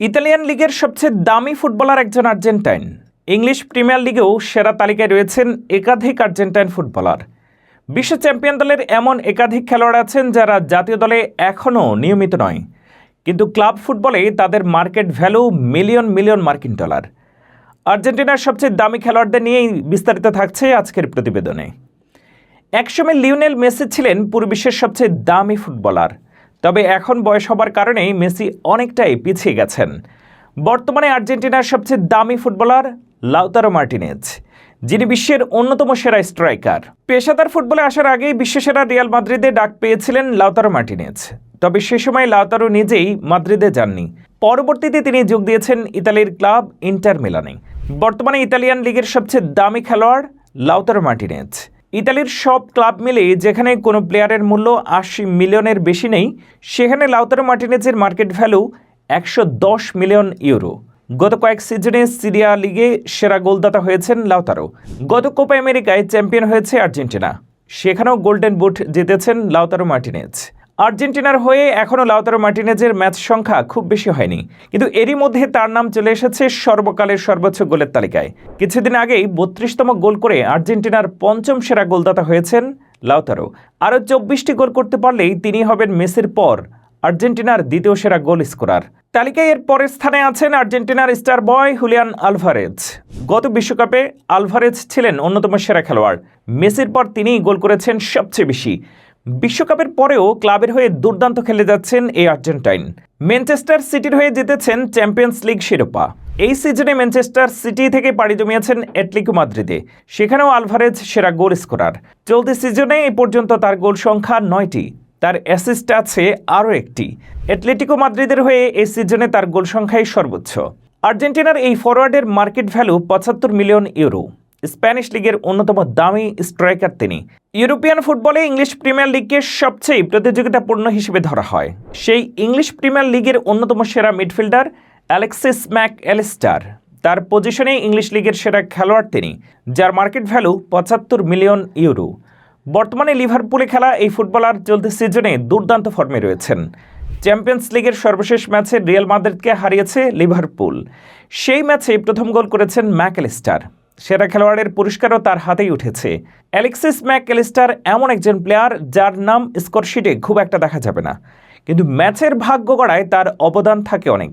Italian লিগের সবচেয়ে দামি ফুটবলার একজন আর্জেন্টাইন। ইংলিশ প্রিমিয়ার লিগেও সেরা তালিকায় রয়েছেন একাধিক আর্জেন্টাইন ফুটবলার। বিশ্ব চ্যাম্পিয়ন দলের এমন একাধিক খেলোয়াড় আছেন যারা জাতীয় দলে এখনও নিয়মিত নয়, কিন্তু ক্লাব ফুটবলে তাদের মার্কেট ভ্যালু মিলিয়ন মিলিয়ন মার্কিন ডলার। আর্জেন্টিনার সবচেয়ে দামি খেলোয়াড়দের নিয়েই বিস্তারিত থাকছে আজকের প্রতিবেদনে। একসময় লিওনেল মেসি ছিলেন পুরো বিশ্বের সবচেয়ে দামি ফুটবলার, তবে এখন বয়স হবার কারণে মেসি অনেকটাই পিছিয়ে গেছেন। বর্তমানে আর্জেন্টিনার সবচেয়ে দামি ফুটবলার লাউতারো মার্টিনেজ, যিনি বিশ্বের অন্যতম সেরা স্ট্রাইকার। পেশাদার ফুটবলে আসার আগেই বিশ্বসেরা রিয়াল মাদ্রিদে ডাক পেয়েছিলেন লাউতারো মার্টিনেজ, তবে সে সময় লাউতারো নিজেই মাদ্রিদে যাননি। পরবর্তীতে তিনি যোগ দিয়েছেন ইতালির ক্লাব ইন্টার মিলানে। বর্তমানে ইতালিয়ান লিগের সবচেয়ে দামি খেলোয়াড় লাউতারো মার্টিনেজ। ইতালির সব ক্লাব মিলে যেখানে কোনো প্লেয়ারের মূল্য ৮০ মিলিয়নের বেশি নেই, সেখানে লাউতারো মার্টিনেজের মার্কেট ভ্যালু ১১০ মিলিয়ন ইউরো। গত কয়েক সিজনে সিরিয়া লিগে সেরা গোলদাতা হয়েছেন লাউতারো। গত কোপা আমেরিকায় চ্যাম্পিয়ন হয়েছে আর্জেন্টিনা, সেখানেও গোল্ডেন বুট জিতেছেন লাউতারো মার্টিনেজ। আর্জেন্টিনার হয়ে এখনও লাউতারো মার্টিনেজের ম্যাচ সংখ্যা খুব বেশি হয়নি, কিন্তু এরই মধ্যে তার নাম চলে এসেছে সর্বকালের সর্বোচ্চ গোলের তালিকায়। কিছুদিন আগেই ৩২তম গোল করে আর্জেন্টিনার পঞ্চম সেরা গোলদাতা হয়েছেন লাউতারো। আরও ২৪টি গোল করতে পারলেই তিনি হবেন মেসির পর আর্জেন্টিনার দ্বিতীয় সেরা গোল স্কোরার। তালিকায় এর পরের স্থানে আছেন আর্জেন্টিনার স্টার বয় হুলিয়ান আলভারেজ। গত বিশ্বকাপে আলভারেজ ছিলেন অন্যতম সেরা খেলোয়াড়। মেসির পর তিনিই গোল করেছেন সবচেয়ে বেশি। বিশ্বকাপের পরেও ক্লাবের হয়ে দুর্দান্ত খেলে যাচ্ছেন এই আর্জেন্টাইন। ম্যানচেস্টার সিটির হয়ে জিতেছেন চ্যাম্পিয়ন্স লিগ শিরোপা। এই সিজনে ম্যানচেস্টার সিটি থেকে পাড়ি জমিয়েছেন অ্যাটলেটিকো মাদ্রিদে, সেখানেও আলভারেজ সেরা গোল স্কোরার। চলতি সিজনে এ পর্যন্ত তার গোল সংখ্যা ৯টি, তার অ্যাসিস্ট আছে আরও একটি। অ্যাটলেটিকো মাদ্রিদের হয়ে এই সিজনে তার গোল সংখ্যাই সর্বোচ্চ। আর্জেন্টিনার এই ফরওয়ার্ডের market value ৭৫ million euro. Spanish লিগের অন্যতম দামি স্ট্রাইকার তিনি। ইউরোপিয়ান ফুটবলে ইংলিশ প্রিমিয়ার লিগকে সবচেয়ে প্রতিযোগিতাপূর্ণ হিসেবে ধরা হয়। সেই ইংলিশ প্রিমিয়ার লিগের অন্যতম সেরা মিডফিল্ডার অ্যালেক্সিস ম্যাক অ্যালিস্টার। তার পজিশনে ইংলিশ লিগের সেরা খেলোয়াড় তিনি, যার মার্কেট ভ্যালু ৭৫ মিলিয়ন ইউরো। বর্তমানে লিভারপুলে খেলা এই ফুটবলার চলতি সিজনে দুর্দান্ত ফর্মে রয়েছেন। চ্যাম্পিয়ন্স লিগের সর্বশেষ ম্যাচে রিয়াল মাদ্রিদকে হারিয়েছে লিভারপুল। সেই ম্যাচে প্রথম গোল করেছেন ম্যাক অ্যালিস্টার। সেরা খেলোয়াড়ের পুরস্কারও তার হাতেই উঠেছে। অ্যালেক্সিস ম্যাক অ্যালিস্টার এমন একজন প্লেয়ার যার নাম স্কোরশিটে খুব একটা দেখা যাবে না, কিন্তু ম্যাচের ভাগ্য গড়ায় তার অবদান থাকে অনেক।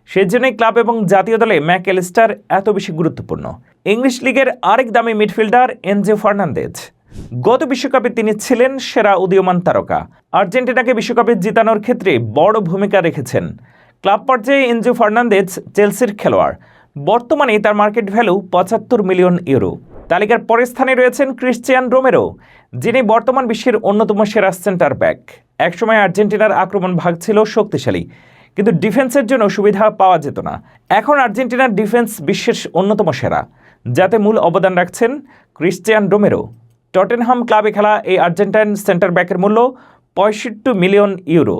সেজন্যই ক্লাব এবং জাতীয় দলে ম্যাক অ্যালিস্টার এত বেশি গুরুত্বপূর্ণ। ইংলিশ লিগের আরেক দামি মিডফিল্ডার এনজো ফার্নান্দেজ। গত বিশ্বকাপে তিনি ছিলেন সেরা উদীয়মান তারকা। আর্জেন্টিনাকে বিশ্বকাপে জিতানোর ক্ষেত্রে বড় ভূমিকা রেখেছেন। ক্লাব পর্যায়ে এনজো ফার্নান্দেজ চেলসির খেলোয়াড়। বর্তমানে তার মার্কেট ভ্যালু ৭৫ মিলিয়ন ইউরো। তালিকার পরের স্থানে রয়েছেন ক্রিশ্চিয়ান রোমেরো, যিনি বর্তমান বিশ্বের অন্যতম সেরা সেন্টার ব্যাক। একসময় আর্জেন্টিনার আক্রমণ ভাগ ছিল শক্তিশালী, কিন্তু ডিফেন্সের জন্য সুবিধা পাওয়া যেত না। এখন আর্জেন্টিনার ডিফেন্স বিশ্বের অন্যতম সেরা, যাতে মূল অবদান রাখছেন ক্রিশ্চিয়ান রোমেরো। টটেনহাম ক্লাবে খেলা এই আর্জেন্টাইন সেন্টার ব্যাকের মূল্য ৬৫ মিলিয়ন ইউরো।